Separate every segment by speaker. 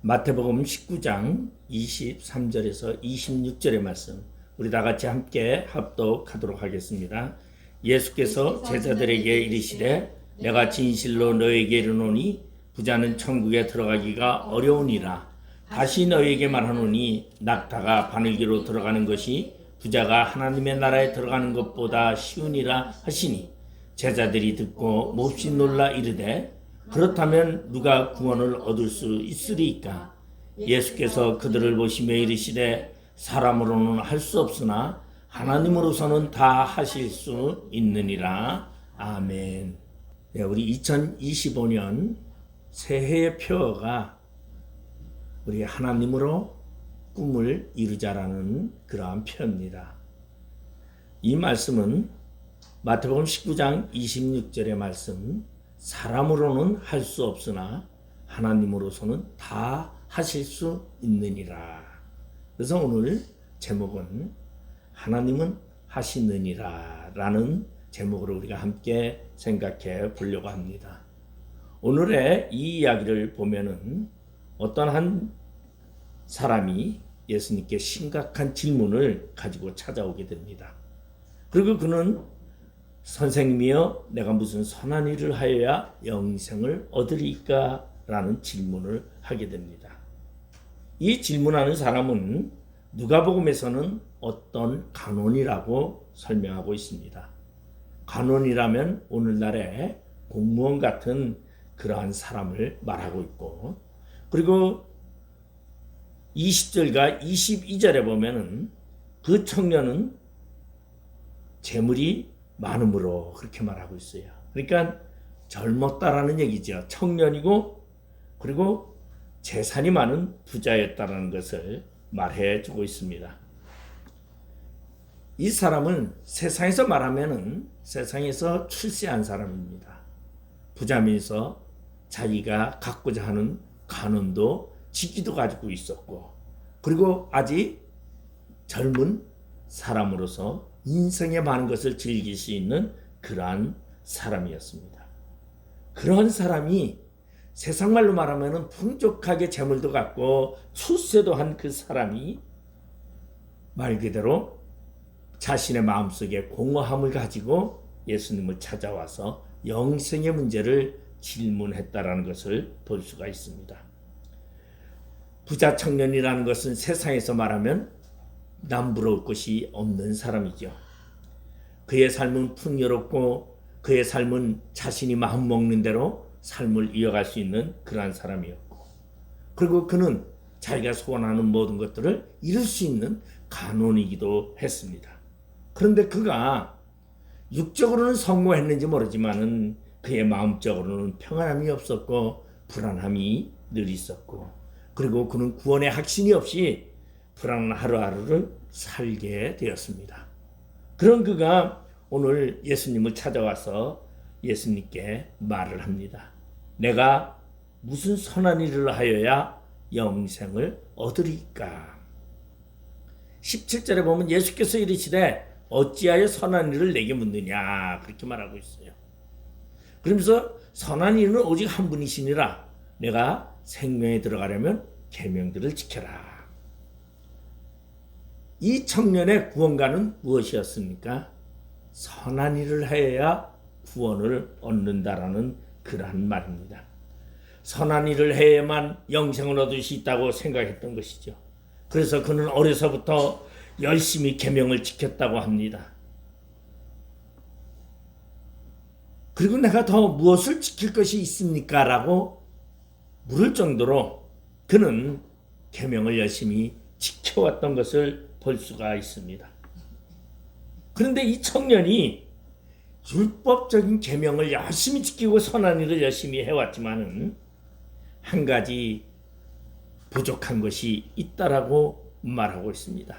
Speaker 1: 마태복음 19장 23절에서 26절의 말씀 우리 다 같이 함께 합독하도록 하겠습니다. 예수께서 제자들에게 이르시되 내가 진실로 너에게 이르노니 부자는 천국에 들어가기가 어려우니라. 다시 너에게 말하노니 낙타가 바늘기로 들어가는 것이 부자가 하나님의 나라에 들어가는 것보다 쉬우니라 하시니 제자들이 듣고 몹시 놀라 이르되 그렇다면 누가 구원을 얻을 수 있으리까? 예수께서 그들을 보시며 이르시되 사람으로는 할 수 없으나 하나님으로서는 다 하실 수 있느니라. 아멘. 네, 우리 2025년 새해의 표어가 우리 하나님으로 꿈을 이루자라는 그러한 표어입니다. 이 말씀은 마태복음 19장 26절의 말씀, 사람으로는 할 수 없으나 하나님으로서는 다 하실 수 있느니라. 그래서 오늘 제목은 하나님은 하시느니라 라는 제목으로 우리가 함께 생각해 보려고 합니다. 오늘의 이 이야기를 보면은 어떤 한 사람이 예수님께 심각한 질문을 가지고 찾아오게 됩니다. 그리고 그는 선생님이여 내가 무슨 선한 일을 하여야 영생을 얻으리까? 라는 질문을 하게 됩니다. 이 질문하는 사람은 누가복음에서는 어떤 간원이라고 설명하고 있습니다. 간원이라면 오늘날의 공무원 같은 그러한 사람을 말하고 있고, 그리고 20절과 22절에 보면은 그 청년은 재물이 많음으로 그렇게 말하고 있어요. 그러니까 젊었다라는 얘기죠. 청년이고 그리고 재산이 많은 부자였다라는 것을 말해주고 있습니다. 이 사람은 세상에서 말하면은 세상에서 출세한 사람입니다. 부자면서 자기가 갖고자 하는 간원도 직위도 가지고 있었고, 그리고 아직 젊은 사람으로서 인생의 많은 것을 즐길 수 있는 그러한 사람이었습니다. 그런 사람이 세상 말로 말하면 풍족하게 재물도 갖고 출세도 한 그 사람이 말 그대로 자신의 마음속에 공허함을 가지고 예수님을 찾아와서 영생의 문제를 질문했다라는 것을 볼 수가 있습니다. 부자 청년이라는 것은 세상에서 말하면 남부러울 것이 없는 사람이죠. 그의 삶은 풍요롭고 그의 삶은 자신이 마음먹는 대로 삶을 이어갈 수 있는 그러한 사람이었고, 그리고 그는 자기가 소원하는 모든 것들을 이룰 수 있는 간원이기도 했습니다. 그런데 그가 육적으로는 성공했는지 모르지만은 그의 마음적으로는 평안함이 없었고 불안함이 늘 있었고, 그리고 그는 구원의 확신이 없이 불안한 하루하루를 살게 되었습니다. 그런 그가 오늘 예수님을 찾아와서 예수님께 말을 합니다. 내가 무슨 선한 일을 하여야 영생을 얻으리까? 17절에 보면 예수께서 이르시되 어찌하여 선한 일을 내게 묻느냐, 그렇게 말하고 있어요. 그러면서 선한 일은 오직 한 분이시니라. 내가 생명에 들어가려면 계명들을 지켜라. 이 청년의 구원가는 무엇이었습니까? 선한 일을 하여야 구원을 얻는다라는 그러한 말입니다. 선한 일을 해야만 영생을 얻을 수 있다고 생각했던 것이죠. 그래서 그는 어려서부터 열심히 계명을 지켰다고 합니다. 그리고 내가 더 무엇을 지킬 것이 있습니까? 라고 물을 정도로 그는 계명을 열심히 지켜왔던 것을 볼 수가 있습니다. 그런데 이 청년이 율법적인 계명을 열심히 지키고 선한 일을 열심히 해왔지만은 한 가지 부족한 것이 있다라고 말하고 있습니다.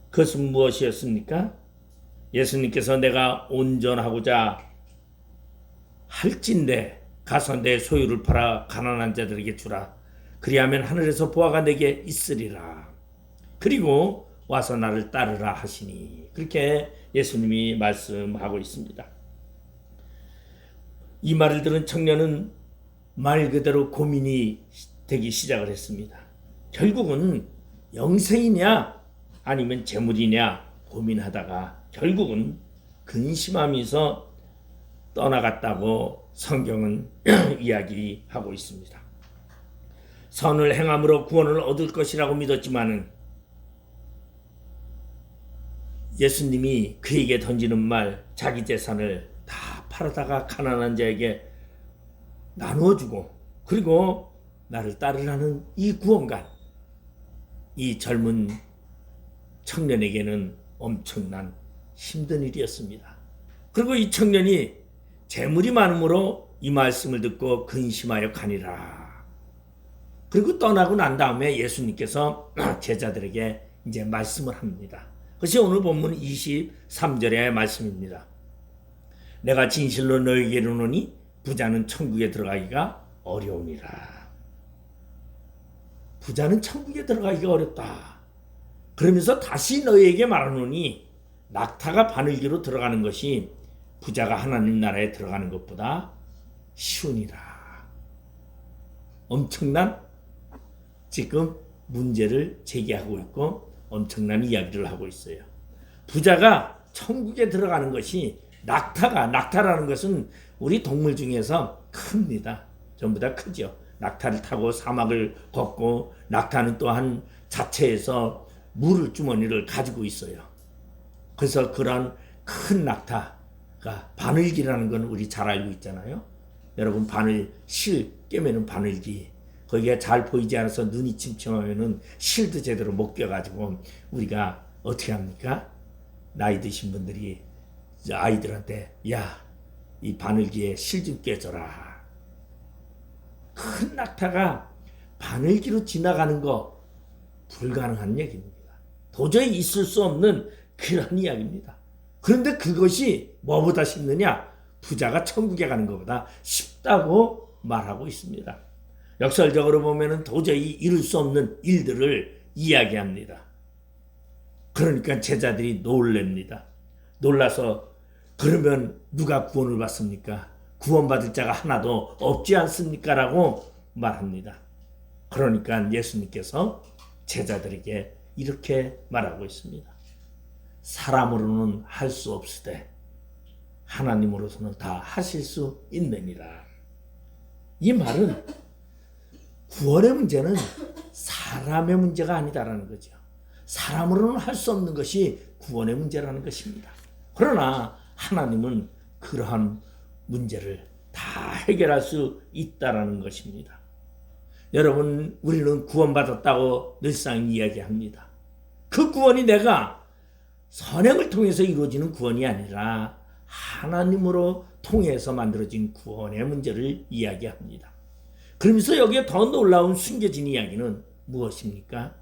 Speaker 1: 그것은 무엇이었습니까? 예수님께서 내가 온전하고자 할진대 가서 내 소유를 팔아 가난한 자들에게 주라. 그리하면 하늘에서 보화가 내게 있으리라. 그리고 와서 나를 따르라 하시니, 그렇게 예수님이 말씀하고 있습니다. 이 말을 들은 청년은 말 그대로 고민이 되기 시작을 했습니다. 결국은 영생이냐 아니면 재물이냐 고민하다가 결국은 근심하면서 떠나갔다고 성경은 이야기하고 있습니다. 선을 행함으로 구원을 얻을 것이라고 믿었지만은 예수님이 그에게 던지는 말, 자기 재산을 다 팔아다가 가난한 자에게 나누어주고 그리고 나를 따르라는 이 구원관, 이 젊은 청년에게는 엄청난 힘든 일이었습니다. 그리고 이 청년이 재물이 많음으로 이 말씀을 듣고 근심하여 가니라. 그리고 떠나고 난 다음에 예수님께서 제자들에게 이제 말씀을 합니다. 그것이 오늘 본문 23절의 말씀입니다. 내가 진실로 너희에게 이르노니 부자는 천국에 들어가기가 어려우니라. 부자는 천국에 들어가기가 어렵다. 그러면서 다시 너희에게 말하노니 낙타가 바늘기로 들어가는 것이 부자가 하나님 나라에 들어가는 것보다 쉬우니라. 엄청난 지금 문제를 제기하고 있고 엄청난 이야기를 하고 있어요. 부자가 천국에 들어가는 것이 낙타라는 것은 우리 동물 중에서 큽니다. 전부 다 크죠. 낙타를 타고 사막을 걷고 낙타는 또한 자체에서 물을 주머니를 가지고 있어요. 그래서 그런 큰 낙타가 바늘기라는 건 우리 잘 알고 있잖아요. 여러분 실 꿰매는 바늘기 거기가 잘 보이지 않아서 눈이 침침하면은 실도 제대로 못 껴가지고 우리가 어떻게 합니까? 나이 드신 분들이 아이들한테 야, 이 바늘기에 실 좀 껴줘라. 큰 낙타가 바늘기로 지나가는 거 불가능한 얘기입니다. 도저히 있을 수 없는 그런 이야기입니다. 그런데 그것이 뭐보다 쉽느냐? 부자가 천국에 가는 것보다 쉽다고 말하고 있습니다. 역설적으로 보면은 도저히 이룰 수 없는 일들을 이야기합니다. 그러니까 제자들이 놀랍니다. 놀라서 그러면 누가 구원을 받습니까? 구원받을 자가 하나도 없지 않습니까? 라고 말합니다. 그러니까 예수님께서 제자들에게 이렇게 말하고 있습니다. 사람으로는 할 수 없으되 하나님으로서는 다 하실 수 있느니라. 이 말은 구원의 문제는 사람의 문제가 아니다라는 거죠. 사람으로는 할 수 없는 것이 구원의 문제라는 것입니다. 그러나 하나님은 그러한 문제를 다 해결할 수 있다라는 것입니다. 여러분, 우리는 구원받았다고 늘상 이야기합니다. 그 구원이 내가 선행을 통해서 이루어지는 구원이 아니라 하나님으로 통해서 만들어진 구원의 문제를 이야기합니다. 그러면서 여기에 더 놀라운 숨겨진 이야기는 무엇입니까?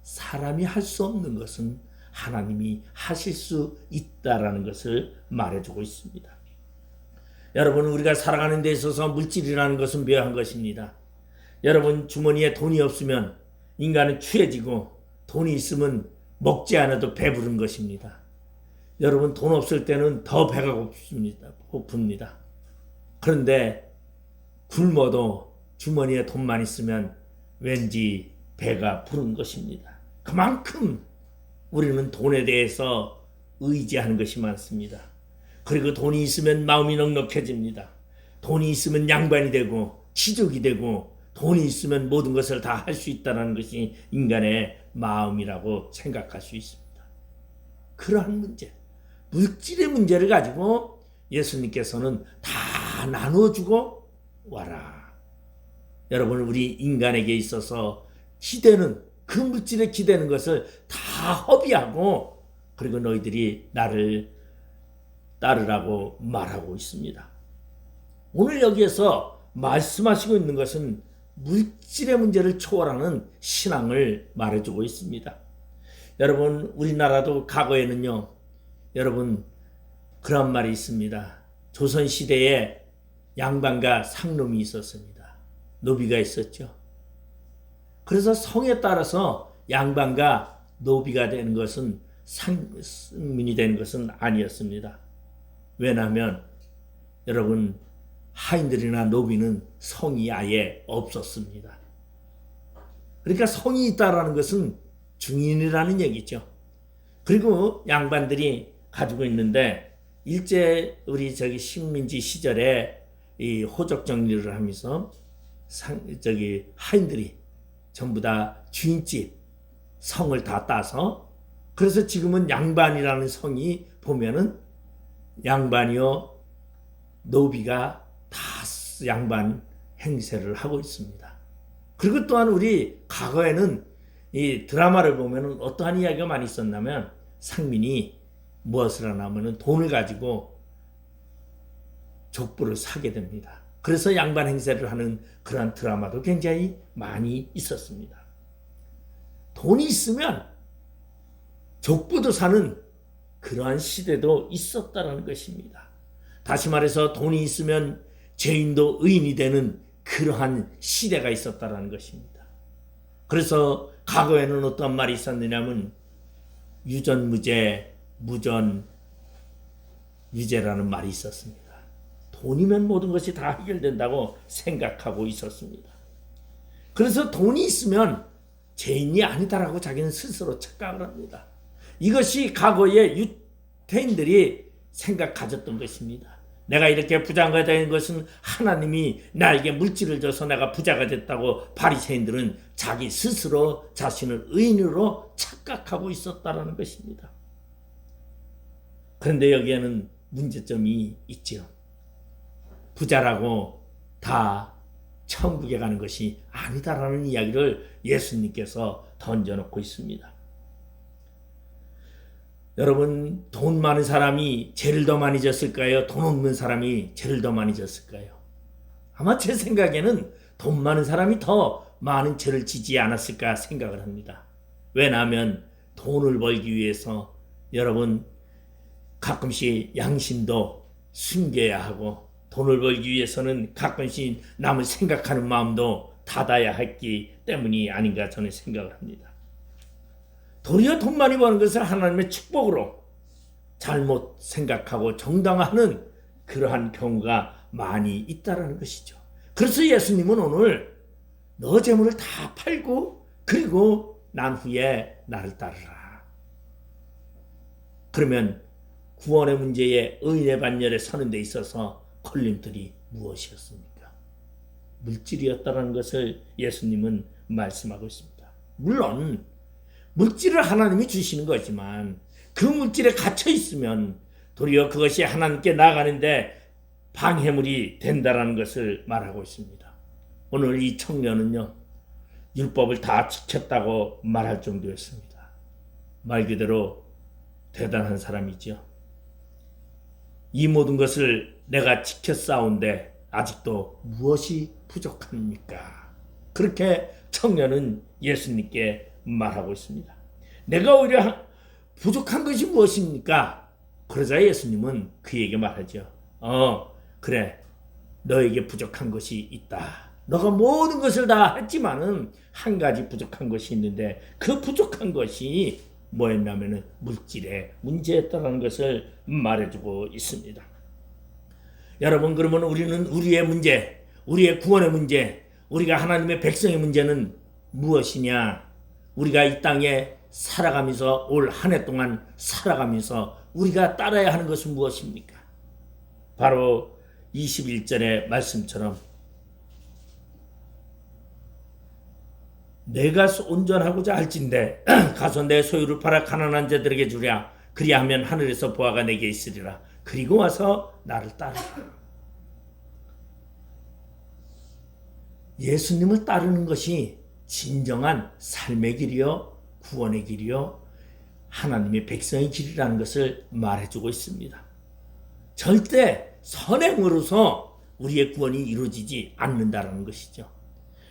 Speaker 1: 사람이 할 수 없는 것은 하나님이 하실 수 있다라는 것을 말해주고 있습니다. 여러분, 우리가 살아가는 데 있어서 물질이라는 것은 묘한 것입니다. 여러분, 주머니에 돈이 없으면 인간은 추해지고 돈이 있으면 먹지 않아도 배부른 것입니다. 여러분, 돈 없을 때는 더 배가 고픕니다. 그런데 굶어도 주머니에 돈만 있으면 왠지 배가 부른 것입니다. 그만큼 우리는 돈에 대해서 의지하는 것이 많습니다. 그리고 돈이 있으면 마음이 넉넉해집니다. 돈이 있으면 양반이 되고貴族이 되고 돈이 있으면 모든 것을 다 할 수 있다는 것이 인간의 마음이라고 생각할 수 있습니다. 그러한 문제, 물질의 문제를 가지고 예수님께서는 다 나눠주고 와라. 여러분, 우리 인간에게 있어서 기대는, 그 물질에 기대는 것을 다 허비하고 그리고 너희들이 나를 따르라고 말하고 있습니다. 오늘 여기에서 말씀하시고 있는 것은 물질의 문제를 초월하는 신앙을 말해주고 있습니다. 여러분, 우리나라도 과거에는요, 여러분, 그런 말이 있습니다. 조선시대에 양반과 상놈이 있었습니다. 노비가 있었죠. 그래서 성에 따라서 양반과 노비가 되는 것은 상민이 되는 것은 아니었습니다. 왜냐하면 여러분, 하인들이나 노비는 성이 아예 없었습니다. 그러니까 성이 있다라는 것은 증인이라는 얘기죠. 그리고 양반들이 가지고 있는데 일제 우리 식민지 시절에 이 호적 정리를 하면서 하인들이 전부 다 주인집 성을 다 따서 그래서 지금은 양반이라는 성이 보면은 양반이요 노비가 다 양반 행세를 하고 있습니다. 그리고 또한 우리 과거에는 이 드라마를 보면은 어떠한 이야기가 많이 있었냐면 상민이 무엇을 하냐면은 돈을 가지고 족부를 사게 됩니다. 그래서 양반 행세를 하는 그러한 드라마도 굉장히 많이 있었습니다. 돈이 있으면 족부도 사는 그러한 시대도 있었다는 것입니다. 다시 말해서 돈이 있으면 죄인도 의인이 되는 그러한 시대가 있었다는 것입니다. 그래서 과거에는 어떤 말이 있었느냐면 유전무죄, 무전유죄라는 말이 있었습니다. 돈이면 모든 것이 다 해결된다고 생각하고 있었습니다. 그래서 돈이 있으면 죄인이 아니다라고 자기는 스스로 착각을 합니다. 이것이 과거의 유태인들이 생각 가졌던 것입니다. 내가 이렇게 부자가 된 것은 하나님이 나에게 물질을 줘서 내가 부자가 됐다고 바리새인들은 자기 스스로 자신을 의인으로 착각하고 있었다는 것입니다. 그런데 여기에는 문제점이 있죠. 부자라고 다 천국에 가는 것이 아니다라는 이야기를 예수님께서 던져놓고 있습니다. 여러분, 돈 많은 사람이 죄를 더 많이 졌을까요? 돈 없는 사람이 죄를 더 많이 졌을까요? 아마 제 생각에는 돈 많은 사람이 더 많은 죄를 지지 않았을까 생각을 합니다. 왜냐하면 돈을 벌기 위해서 여러분 가끔씩 양심도 숨겨야 하고 돈을 벌기 위해서는 가끔씩 남을 생각하는 마음도 닫아야 했기 때문이 아닌가 저는 생각을 합니다. 도리어 돈 많이 버는 것을 하나님의 축복으로 잘못 생각하고 정당화하는 그러한 경우가 많이 있다는 것이죠. 그래서 예수님은 오늘 너 재물을 다 팔고 그리고 난 후에 나를 따르라. 그러면 구원의 문제에 의인의 반열에 서는 데 있어서 걸림돌이 무엇이었습니까? 물질이었다는 것을 예수님은 말씀하고 있습니다. 물론 물질을 하나님이 주시는 거지만 그 물질에 갇혀 있으면 도리어 그것이 하나님께 나가는데 방해물이 된다는 것을 말하고 있습니다. 오늘 이 청년은요 율법을 다 지켰다고 말할 정도였습니다. 말 그대로 대단한 사람이죠. 이 모든 것을 내가 지켰사온데 아직도 무엇이 부족합니까? 그렇게 청년은 예수님께 말하고 있습니다. 내가 오히려 부족한 것이 무엇입니까? 그러자 예수님은 그에게 말하죠. 그래, 너에게 부족한 것이 있다. 너가 모든 것을 다 했지만은 한 가지 부족한 것이 있는데 그 부족한 것이 뭐였냐면은 물질의 문제였다는 것을 말해주고 있습니다. 여러분, 그러면 우리는 우리의 문제, 우리의 구원의 문제, 우리가 하나님의 백성의 문제는 무엇이냐? 우리가 이 땅에 살아가면서 올 한 해 동안 살아가면서 우리가 따라야 하는 것은 무엇입니까? 바로 21절의 말씀처럼 내가 온전하고자 할진대 가서 내 소유를 팔아 가난한 자들에게 주랴. 그리하면 하늘에서 보화가 내게 있으리라. 그리고 와서 나를 따르라. 예수님을 따르는 것이 진정한 삶의 길이요 구원의 길이요 하나님의 백성의 길이라는 것을 말해주고 있습니다. 절대 선행으로서 우리의 구원이 이루어지지 않는다는 것이죠.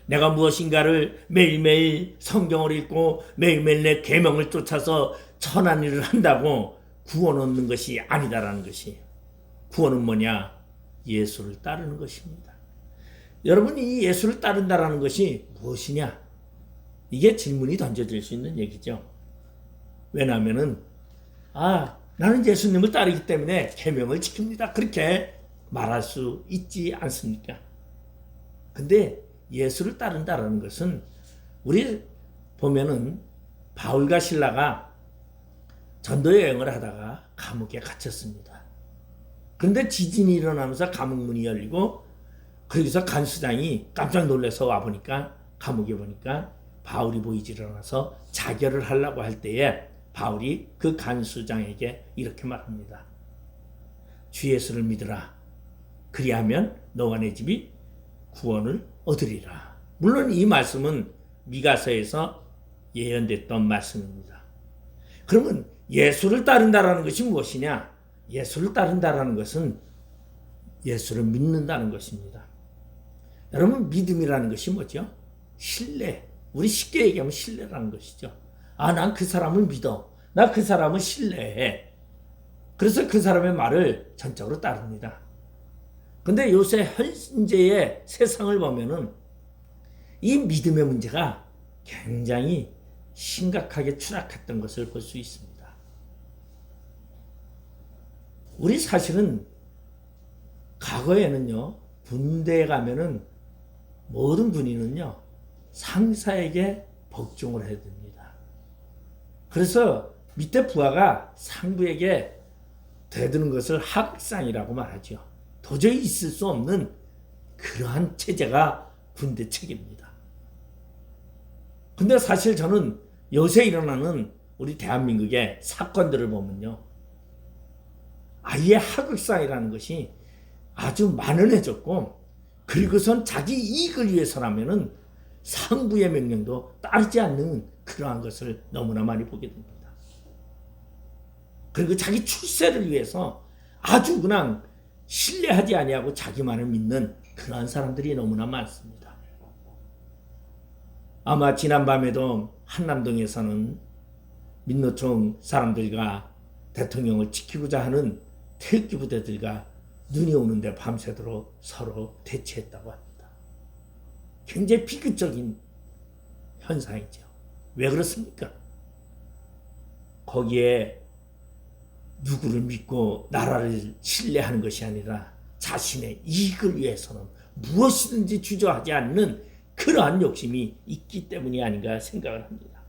Speaker 1: 내가 무엇인가를 매일매일 성경을 읽고 매일매일 내 계명을 쫓아서 선한 일을 한다고 구원 얻는 것이 아니다라는 것이에요. 구원은 뭐냐? 예수를 따르는 것입니다. 여러분, 이 예수를 따른다라는 것이 무엇이냐? 이게 질문이 던져질 수 있는 얘기죠. 왜냐하면은 나는 예수님을 따르기 때문에 계명을 지킵니다. 그렇게 말할 수 있지 않습니까? 근데 예수를 따른다라는 것은 우리 보면은 바울과 실라가 전도 여행을 하다가 감옥에 갇혔습니다. 그런데 지진이 일어나면서 감옥 문이 열리고 거기서 간수장이 깜짝 놀라서 와보니까 감옥에 보니까 바울이 보이질 않아서 자결을 하려고 할 때에 바울이 그 간수장에게 이렇게 말합니다. 주 예수를 믿으라. 그리하면 너와 내 집이 구원을 얻으리라. 물론 이 말씀은 미가서에서 예언됐던 말씀입니다. 그러면 예수를 따른다라는 것이 무엇이냐? 예수를 따른다라는 것은 예수를 믿는다는 것입니다. 여러분, 믿음이라는 것이 뭐죠? 신뢰. 우리 쉽게 얘기하면 신뢰라는 것이죠. 아, 난 그 사람을 믿어. 나 그 사람을 신뢰해. 그래서 그 사람의 말을 전적으로 따릅니다. 근데 요새 현재의 세상을 보면은 이 믿음의 문제가 굉장히 심각하게 추락했던 것을 볼 수 있습니다. 우리 사실은 과거에는요, 군대에 가면은 모든 군인은요, 상사에게 복종을 해야 됩니다. 그래서 밑에 부하가 상부에게 대드는 것을 하극상이라고 말하죠. 도저히 있을 수 없는 그러한 체제가 군대 체계입니다. 근데 사실 저는 요새 일어나는 우리 대한민국의 사건들을 보면요, 아예 하극상이라는 것이 아주 만연해졌고, 그리고선 자기 이익을 위해서라면은 상부의 명령도 따르지 않는 그러한 것을 너무나 많이 보게 됩니다. 그리고 자기 출세를 위해서 아주 그냥 신뢰하지 아니하고 자기만을 믿는 그러한 사람들이 너무나 많습니다. 아마 지난밤에도 한남동에서는 민노총 사람들과 대통령을 지키고자 하는 태극기 부대들과 눈이 오는데 밤새도록 서로 대치했다고 합니다. 굉장히 비극적인 현상이죠. 왜 그렇습니까? 거기에 누구를 믿고 나라를 신뢰하는 것이 아니라 자신의 이익을 위해서는 무엇이든지 주저하지 않는 그러한 욕심이 있기 때문이 아닌가 생각을 합니다.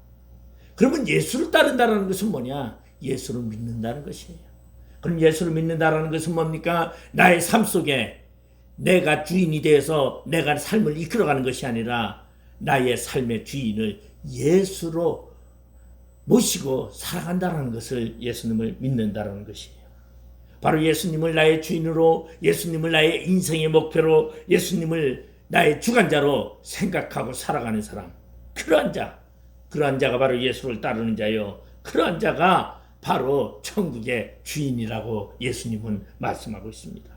Speaker 1: 그러면 예수를 따른다는 것은 뭐냐? 예수를 믿는다는 것이에요. 그럼 예수를 믿는다는 것은 뭡니까? 나의 삶 속에 내가 주인이 되어서 내가 삶을 이끌어가는 것이 아니라 나의 삶의 주인을 예수로 모시고 살아간다는 것을 예수님을 믿는다는 것이에요. 바로 예수님을 나의 주인으로, 예수님을 나의 인생의 목표로, 예수님을 나의 주관자로 생각하고 살아가는 사람, 그러한 자가 바로 예수를 따르는 자요, 그러한 자가 바로 천국의 주인이라고 예수님은 말씀하고 있습니다.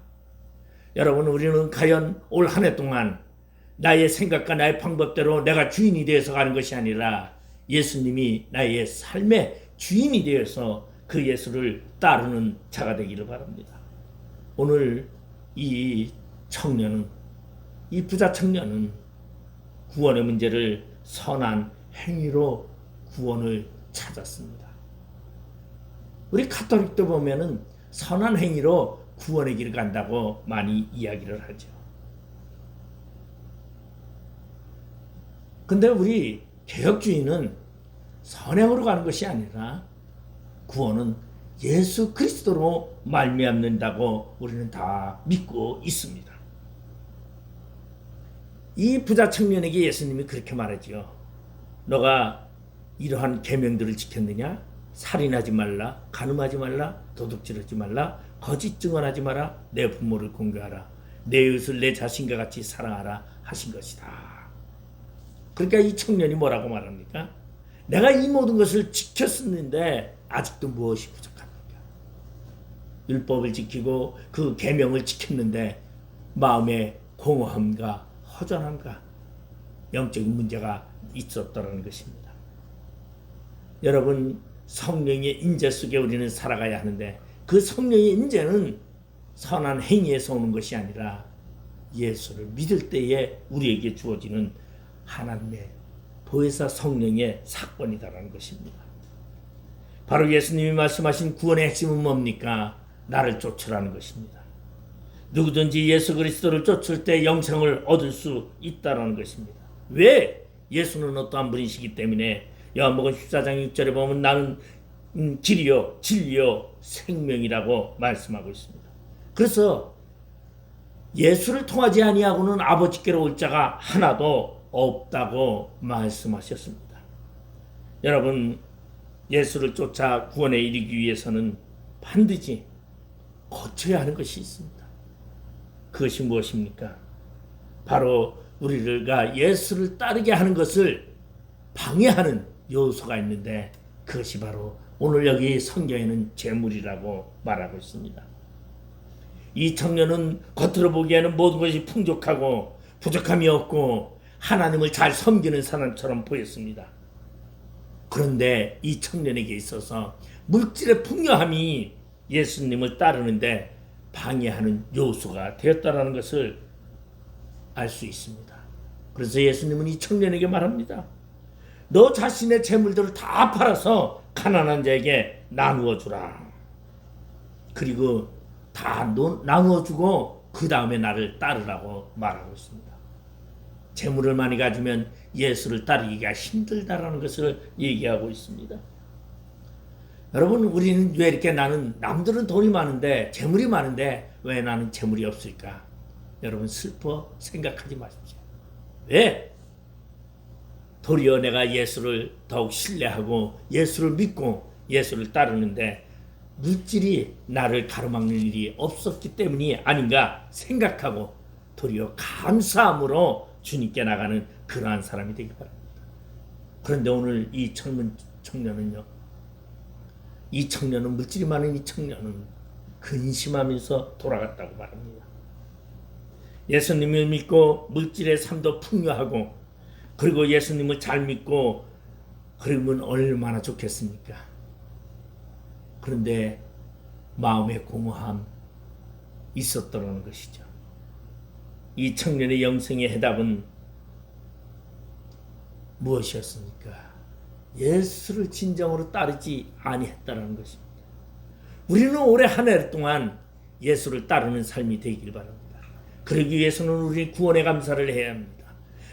Speaker 1: 여러분, 우리는 과연 올 한 해 동안 나의 생각과 나의 방법대로 내가 주인이 되어서 가는 것이 아니라 예수님이 나의 삶의 주인이 되어서 그 예수를 따르는 자가 되기를 바랍니다. 오늘 이 청년은, 이 부자 청년은 구원의 문제를 선한 행위로 구원을 찾았습니다. 우리 가톨릭도 보면은 선한 행위로 구원의 길을 간다고 많이 이야기를 하죠. 근데 우리 개혁주의는 선행으로 가는 것이 아니라 구원은 예수 그리스도로 말미암는다고 우리는 다 믿고 있습니다. 이 부자 청년에게 예수님이 그렇게 말하죠. 너가 이러한 계명들을 지켰느냐? 살인하지 말라, 간음하지 말라, 도둑질하지 말라, 거짓 증언하지 마라, 내 부모를 공경하라, 내 이웃을 내 자신과 같이 사랑하라 하신 것이다. 그러니까 이 청년이 뭐라고 말합니까? 내가 이 모든 것을 지켰었는데 아직도 무엇이 부족합니까? 율법을 지키고 그 계명을 지켰는데 마음에 공허함과 허전함과 영적인 문제가 있었다는 것입니다. 여러분, 성령의 인재 속에 우리는 살아가야 하는데 그 성령의 인재는 선한 행위에서 오는 것이 아니라 예수를 믿을 때에 우리에게 주어지는 하나님의 보혜사 성령의 사건이다라는 것입니다. 바로 예수님이 말씀하신 구원의 핵심은 뭡니까? 나를 쫓으라는 것입니다. 누구든지 예수 그리스도를 쫓을 때 영생을 얻을 수 있다라는 것입니다. 왜? 예수는 어떠한 분이시기 때문에 요한복음 14장 6절에 보면 나는 길이요 진리요 생명이라고 말씀하고 있습니다. 그래서 예수를 통하지 아니하고는 아버지께로 올 자가 하나도 없다고 말씀하셨습니다. 여러분, 예수를 쫓아 구원에 이르기 위해서는 반드시 거쳐야 하는 것이 있습니다. 그것이 무엇입니까? 바로 우리가 예수를 따르게 하는 것을 방해하는 요소가 있는데, 그것이 바로 오늘 여기 성경에는 재물이라고 말하고 있습니다. 이 청년은 겉으로 보기에는 모든 것이 풍족하고 부족함이 없고 하나님을 잘 섬기는 사람처럼 보였습니다. 그런데 이 청년에게 있어서 물질의 풍요함이 예수님을 따르는데 방해하는 요소가 되었다는 것을 알 수 있습니다. 그래서 예수님은 이 청년에게 말합니다. 너 자신의 재물들을 다 팔아서 가난한 자에게 나누어 주라. 그리고 다 나누어 주고 그 다음에 나를 따르라고 말하고 있습니다. 재물을 많이 가지면 예수를 따르기가 힘들다라는 것을 얘기하고 있습니다. 여러분, 우리는 왜 이렇게 나는 남들은 돈이 많은데 재물이 많은데 왜 나는 재물이 없을까? 여러분, 슬퍼 생각하지 마십시오. 왜? 도리어 내가 예수를 더욱 신뢰하고 예수를 믿고 예수를 따르는데 물질이 나를 가로막는 일이 없었기 때문이 아닌가 생각하고 도리어 감사함으로 주님께 나가는 그러한 사람이 되기 바랍니다. 그런데 오늘 이 젊은 청년은요, 이 청년은 물질이 많은 이 청년은 근심하면서 돌아갔다고 말합니다. 예수님을 믿고 물질의 삶도 풍요하고 그리고 예수님을 잘 믿고 그러면 얼마나 좋겠습니까? 그런데 마음의 공허함 있었더라는 것이죠. 이 청년의 영생의 해답은 무엇이었습니까? 예수를 진정으로 따르지 아니했다는 것입니다. 우리는 올해 한 해 동안 예수를 따르는 삶이 되길 바랍니다. 그러기 위해서는 우리 구원의 감사를 해야 합니다.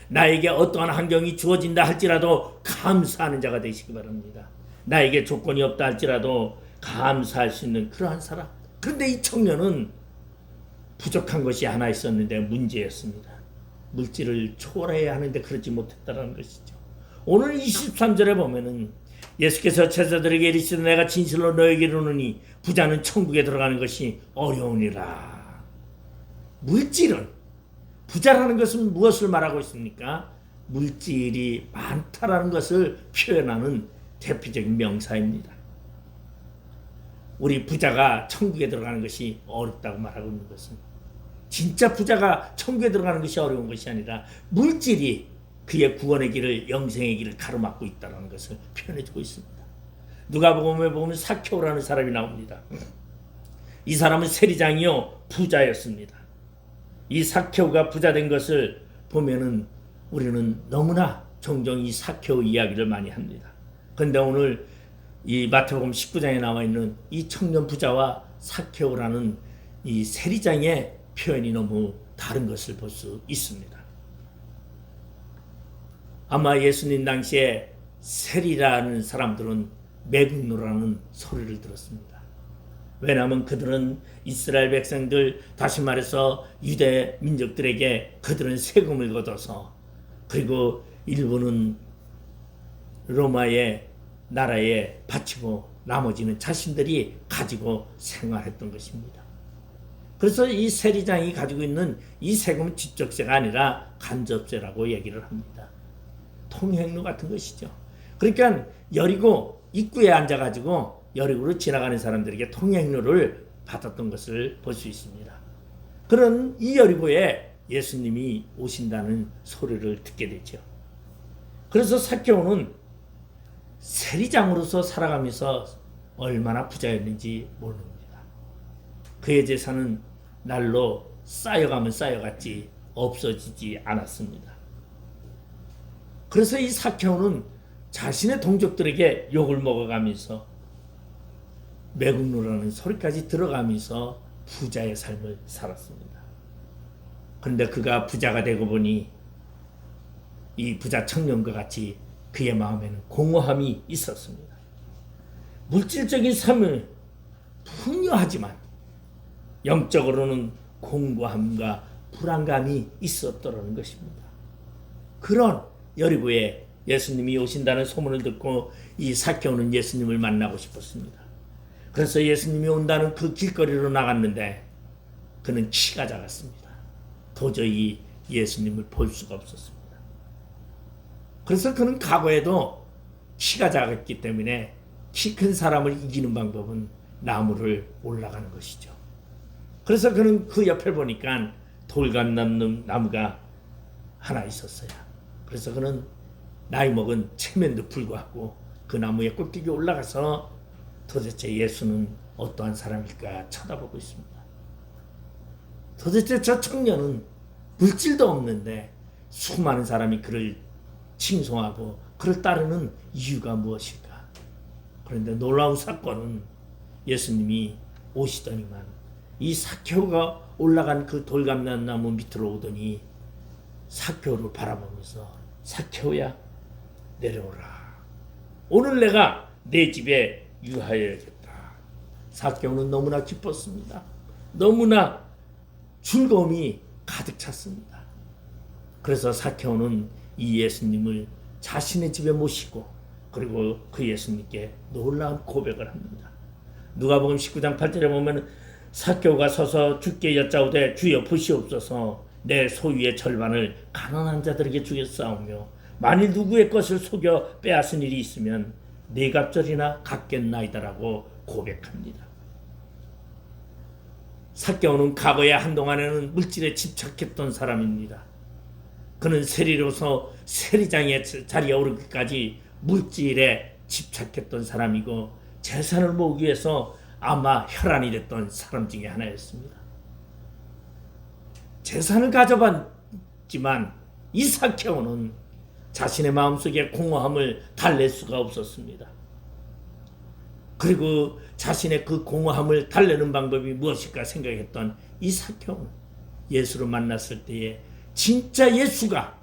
Speaker 1: 나에게 어떠한 환경이 주어진다 할지라도 감사하는 자가 되시기 바랍니다. 나에게 조건이 없다 할지라도 감사할 수 있는 그러한 사람. 그런데 이 청년은 부족한 것이 하나 있었는데 문제였습니다. 물질을 초월해야 하는데 그러지 못했다는 것이죠. 오늘 23절에 보면은 예수께서 제자들에게 이르시되 내가 진실로 너에게 이르노니 부자는 천국에 들어가는 것이 어려우니라. 물질은, 부자라는 것은 무엇을 말하고 있습니까? 물질이 많다라는 것을 표현하는 대표적인 명사입니다. 우리 부자가 천국에 들어가는 것이 어렵다고 말하고 있는 것은 진짜 부자가 천국에 들어가는 것이 어려운 것이 아니라 물질이 그의 구원의 길을, 영생의 길을 가로막고 있다는 것을 표현해주고 있습니다. 누가복음에 보면 삭개오라는 사람이 나옵니다. 이 사람은 세리장이요 부자였습니다. 이 삭개오가 부자 된 것을 보면은 우리는 너무나 종종 이 삭개오 이야기를 많이 합니다. 그런데 오늘 이 마태복음 19장에 나와 있는 이 청년 부자와 삭개오라는 이 세리장의 표현이 너무 다른 것을 볼 수 있습니다. 아마 예수님 당시에 세리라는 사람들은 매국노라는 소리를 들었습니다. 왜냐하면 그들은 이스라엘 백성들, 다시 말해서 유대 민족들에게 그들은 세금을 걷어서, 그리고 일부는 로마의 나라에 바치고 나머지는 자신들이 가지고 생활했던 것입니다. 그래서 이 세리장이 가지고 있는 이 세금은 직접세가 아니라 간접세라고 얘기를 합니다. 통행료 같은 것이죠. 그러니까 여리고 입구에 앉아가지고 여리고로 지나가는 사람들에게 통행료를 받았던 것을 볼 수 있습니다. 그런 이 여리고에 예수님이 오신다는 소리를 듣게 되죠. 그래서 삭개오는 세리장으로서 살아가면서 얼마나 부자였는지 모릅니다. 그의 재산은 날로 쌓여가면 쌓여갔지 없어지지 않았습니다. 그래서 이 삭개오는 자신의 동족들에게 욕을 먹어가면서 매국노라는 소리까지 들어가면서 부자의 삶을 살았습니다. 그런데 그가 부자가 되고 보니 이 부자 청년과 같이 그의 마음에는 공허함이 있었습니다. 물질적인 삶은 풍요하지만 영적으로는 공고함과 불안감이 있었더라는 것입니다. 그런 여리고에 예수님이 오신다는 소문을 듣고 이 삭개오는 예수님을 만나고 싶었습니다. 그래서 예수님이 온다는 그 길거리로 나갔는데 그는 키가 작았습니다. 도저히 예수님을 볼 수가 없었습니다. 그래서 그는 과거에도 키가 작았기 때문에 키 큰 사람을 이기는 방법은 나무를 올라가는 것이죠. 그래서 그는 그 옆에 보니까 돌감나무 나무가 하나 있었어요. 그래서 그는 나이 먹은 체면도 불구하고 그 나무에 꼭대기 올라가서 도대체 예수는 어떠한 사람일까 쳐다보고 있습니다. 도대체 저 청년은 물질도 없는데 수많은 사람이 그를 칭송하고 그를 따르는 이유가 무엇일까? 그런데 놀라운 사건은 예수님이 오시더니만 이 삭개오가 올라간 그 돌감나무 밑으로 오더니 삭개오를 바라보면서 삭개오야 내려오라. 오늘 내가 내 집에 유하여야겠다. 삭개오는 너무나 기뻤습니다. 너무나 즐거움이 가득 찼습니다. 그래서 삭개오는 이 예수님을 자신의 집에 모시고 그리고 그 예수님께 놀라운 고백을 합니다. 누가복음 19장 8절에 보면 삭개오가 서서 주께 여짜오되 주여 보시옵소서 내 소유의 절반을 가난한 자들에게 주겠사오며 만일 누구의 것을 속여 빼앗은 일이 있으면 네 갑절이나 갚겠나이다라고 고백합니다. 삭개오는 과거에 한동안에는 물질에 집착했던 사람입니다. 그는 세리로서 세리장의 자리에 오르기까지 물질에 집착했던 사람이고 재산을 모으기 위해서 아마 혈안이 됐던 사람 중에 하나였습니다. 재산을 가져봤지만 이 삭개오는 자신의 마음속에 공허함을 달랠 수가 없었습니다. 그리고 자신의 그 공허함을 달래는 방법이 무엇일까 생각했던 이 삭개오는 예수를 만났을 때에 진짜 예수가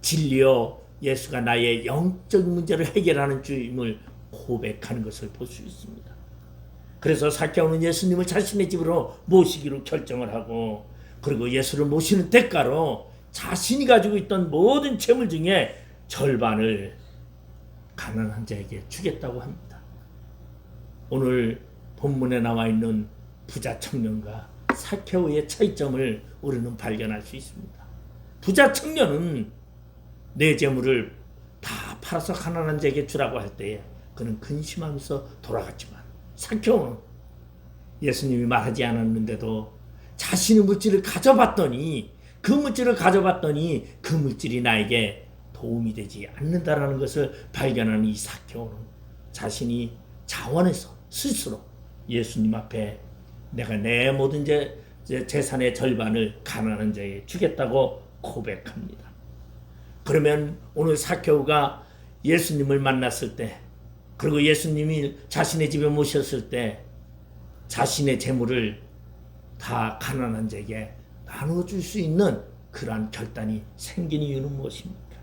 Speaker 1: 진리요 예수가 나의 영적 문제를 해결하는 주임을 고백하는 것을 볼 수 있습니다. 그래서 삭개오는 예수님을 자신의 집으로 모시기로 결정을 하고 그리고 예수를 모시는 대가로 자신이 가지고 있던 모든 재물 중에 절반을 가난한 자에게 주겠다고 합니다. 오늘 본문에 나와 있는 부자 청년과 삭개오의 차이점을 우리는 발견할 수 있습니다. 부자 청년은 내 재물을 다 팔아서 가난한 자에게 주라고 할 때에 그는 근심하면서 돌아갔지만 삭개오는 예수님이 말하지 않았는데도 자신의 물질을 가져봤더니 그 물질이 나에게 도움이 되지 않는다라는 것을 발견하는 이 삭개오는 자신이 자원해서 스스로 예수님 앞에 내가 내 모든 재산의 절반을 가난한 자에게 주겠다고 고백합니다. 그러면 오늘 삭개오가 예수님을 만났을 때 그리고 예수님이 자신의 집에 모셨을 때 자신의 재물을 다 가난한 자에게 나눠줄 수 있는 그러한 결단이 생긴 이유는 무엇입니까?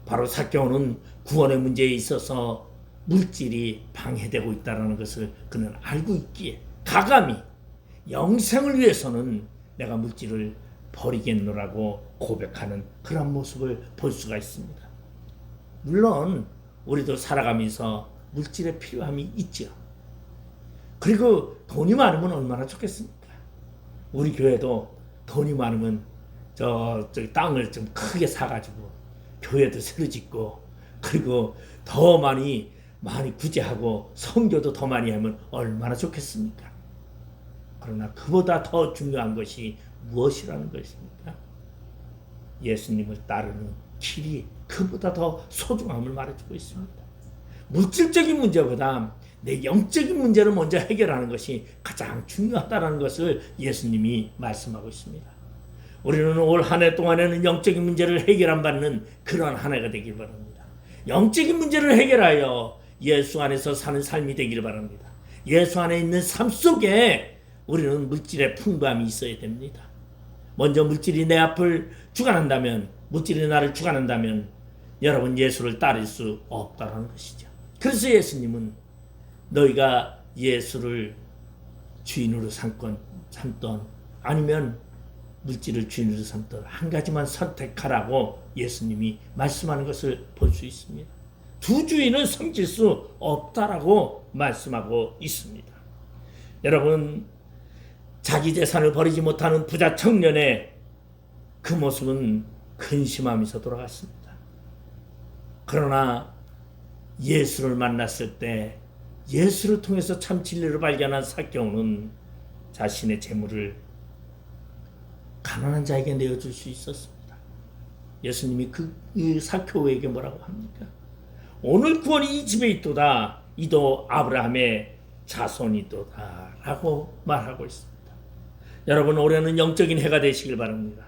Speaker 1: 바로 삭개오는 구원의 문제에 있어서 물질이 방해되고 있다는 것을 그는 알고 있기에 가감히 영생을 위해서는 내가 물질을 버리겠노라고 고백하는 그런 모습을 볼 수가 있습니다. 물론 우리도 살아가면서 물질의 필요함이 있죠. 그리고 돈이 많으면 얼마나 좋겠습니까? 우리 교회도 돈이 많으면 저 땅을 좀 크게 사가지고 교회도 새로 짓고 그리고 더 많이 구제하고 선교도 더 많이 하면 얼마나 좋겠습니까? 그러나 그보다 더 중요한 것이 무엇이라는 것입니까? 예수님을 따르는 길이 그보다 더 소중함을 말해주고 있습니다. 물질적인 문제보다 내 영적인 문제를 먼저 해결하는 것이 가장 중요하다는 것을 예수님이 말씀하고 있습니다. 우리는 올 한 해 동안에는 영적인 문제를 해결안 받는 그런 한 해가 되길 바랍니다. 영적인 문제를 해결하여 예수 안에서 사는 삶이 되길 바랍니다. 예수 안에 있는 삶 속에 우리는 물질의 풍부함이 있어야 됩니다. 먼저 물질이 내 앞을 주관한다면, 물질이 나를 주관한다면 여러분 예수를 따를 수 없다는 것이죠. 그래서 예수님은 너희가 예수를 주인으로 삼던 아니면 물질을 주인으로 삼던 한 가지만 선택하라고 예수님이 말씀하는 것을 볼 수 있습니다. 두 주인은 섬길 수 없다라고 말씀하고 있습니다. 여러분, 자기 재산을 버리지 못하는 부자 청년의 그 모습은 근심하면서 돌아갔습니다. 그러나 예수를 만났을 때 예수를 통해서 참 진리를 발견한 삭개오는 자신의 재물을 가난한 자에게 내어줄 수 있었습니다. 예수님이 그 삭개오에게 뭐라고 합니까? 오늘 구원이 이 집에 있도다. 이도 아브라함의 자손이도다 라고 말하고 있습니다. 여러분, 올해는 영적인 해가 되시길 바랍니다.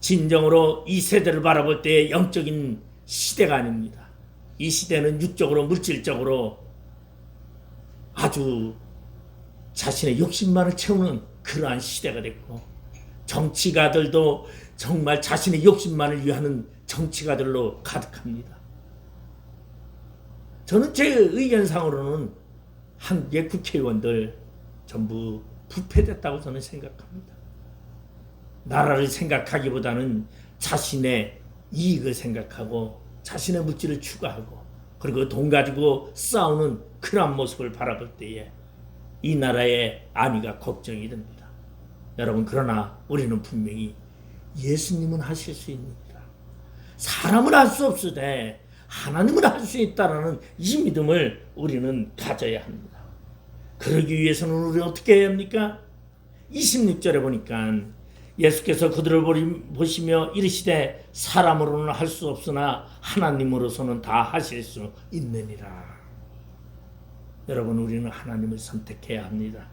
Speaker 1: 진정으로 이 세대를 바라볼 때의 영적인 시대가 아닙니다. 이 시대는 육적으로 물질적으로 아주 자신의 욕심만을 채우는 그러한 시대가 됐고, 정치가들도 정말 자신의 욕심만을 위하는 정치가들로 가득합니다. 저는 제 의견상으로는 한국의 국회의원들 전부 부패됐다고 저는 생각합니다. 나라를 생각하기보다는 자신의 이익을 생각하고 자신의 물질을 추구하고 그리고 돈 가지고 싸우는 그런 모습을 바라볼 때에 이 나라의 안위가 걱정이 됩니다. 여러분, 그러나 우리는 분명히 예수님은 하실 수 있습니다. 사람은 할 수 없으되 하나님은 할 수 있다라는 이 믿음을 우리는 가져야 합니다. 그러기 위해서는 우리 어떻게 해야 합니까? 26절에 보니까 예수께서 그들을 보시며 이르시되 사람으로는 할 수 없으나 하나님으로서는 다 하실 수 있느니라. 여러분, 우리는 하나님을 선택해야 합니다.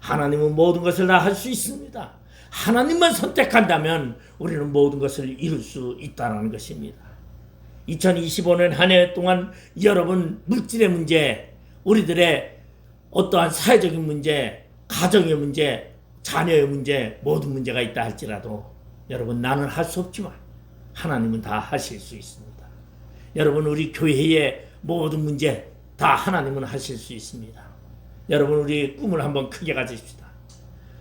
Speaker 1: 하나님은 모든 것을 다 할 수 있습니다. 하나님만 선택한다면 우리는 모든 것을 이룰 수 있다는 것입니다. 2025년 한 해 동안 여러분, 물질의 문제, 우리들의 어떠한 사회적인 문제, 가정의 문제, 자녀의 문제, 모든 문제가 있다 할지라도 여러분, 나는 할 수 없지만 하나님은 다 하실 수 있습니다. 여러분, 우리 교회의 모든 문제 다 하나님은 하실 수 있습니다. 여러분, 우리 꿈을 한번 크게 가집시다.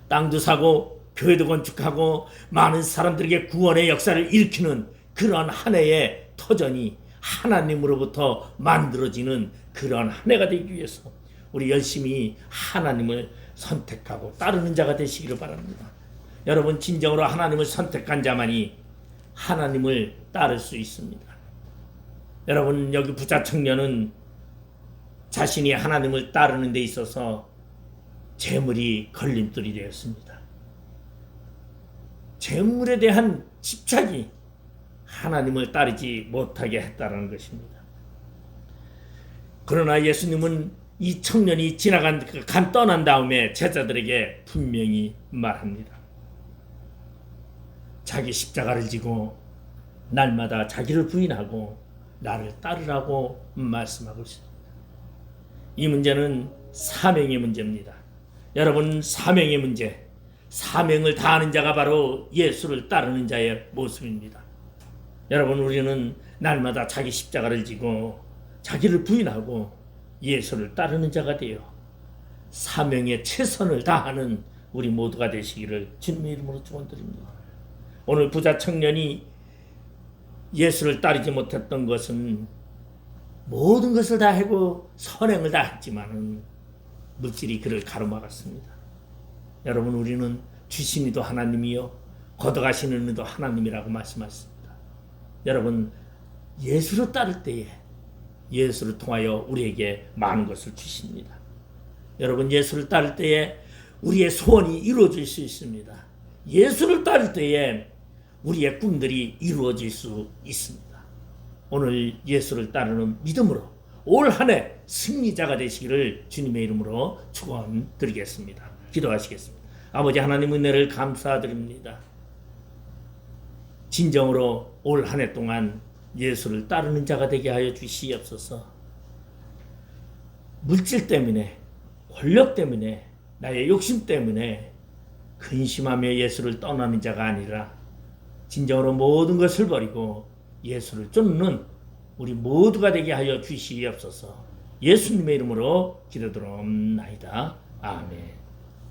Speaker 1: 땅도 사고 교회도 건축하고 많은 사람들에게 구원의 역사를 일으키는 그런 한 해의 터전이 하나님으로부터 만들어지는 그런 한 해가 되기 위해서 우리 열심히 하나님을 선택하고 따르는 자가 되시기를 바랍니다. 여러분, 진정으로 하나님을 선택한 자만이 하나님을 따를 수 있습니다. 여러분, 여기 부자 청년은 자신이 하나님을 따르는 데 있어서 재물이 걸림돌이 되었습니다. 재물에 대한 집착이 하나님을 따르지 못하게 했다는 것입니다. 그러나 예수님은 이 청년이 지나간 간 떠난 다음에 제자들에게 분명히 말합니다. 자기 십자가를 지고 날마다 자기를 부인하고 나를 따르라고 말씀하고 있습니다. 이 문제는 사명의 문제입니다. 여러분, 사명의 문제, 사명을 다하는 자가 바로 예수를 따르는 자의 모습입니다. 여러분, 우리는 날마다 자기 십자가를 지고 자기를 부인하고 예수를 따르는 자가 되어 사명에 최선을 다하는 우리 모두가 되시기를 주님의 이름으로 축원드립니다. 오늘 부자 청년이 예수를 따르지 못했던 것은 모든 것을 다 하고 선행을 다 했지만은 물질이 그를 가로막았습니다. 여러분, 우리는 주신 이도 하나님이요 걷어가시는 이도 하나님이라고 말씀하셨습니다. 여러분, 예수를 따를 때에 예수를 통하여 우리에게 많은 것을 주십니다. 여러분, 예수를 따를 때에 우리의 소원이 이루어질 수 있습니다. 예수를 따를 때에 우리의 꿈들이 이루어질 수 있습니다. 오늘 예수를 따르는 믿음으로 올 한 해 승리자가 되시기를 주님의 이름으로 축원드리겠습니다. 기도하시겠습니다. 아버지 하나님, 은혜를 감사드립니다. 진정으로 올 한 해 동안 예수를 따르는 자가 되게 하여 주시옵소서. 물질 때문에, 권력 때문에, 나의 욕심 때문에 근심하며 예수를 떠나는 자가 아니라 진정으로 모든 것을 버리고 예수를 쫓는 우리 모두가 되게 하여 주시옵소서. 예수님의 이름으로 기도드립나이다. 아멘.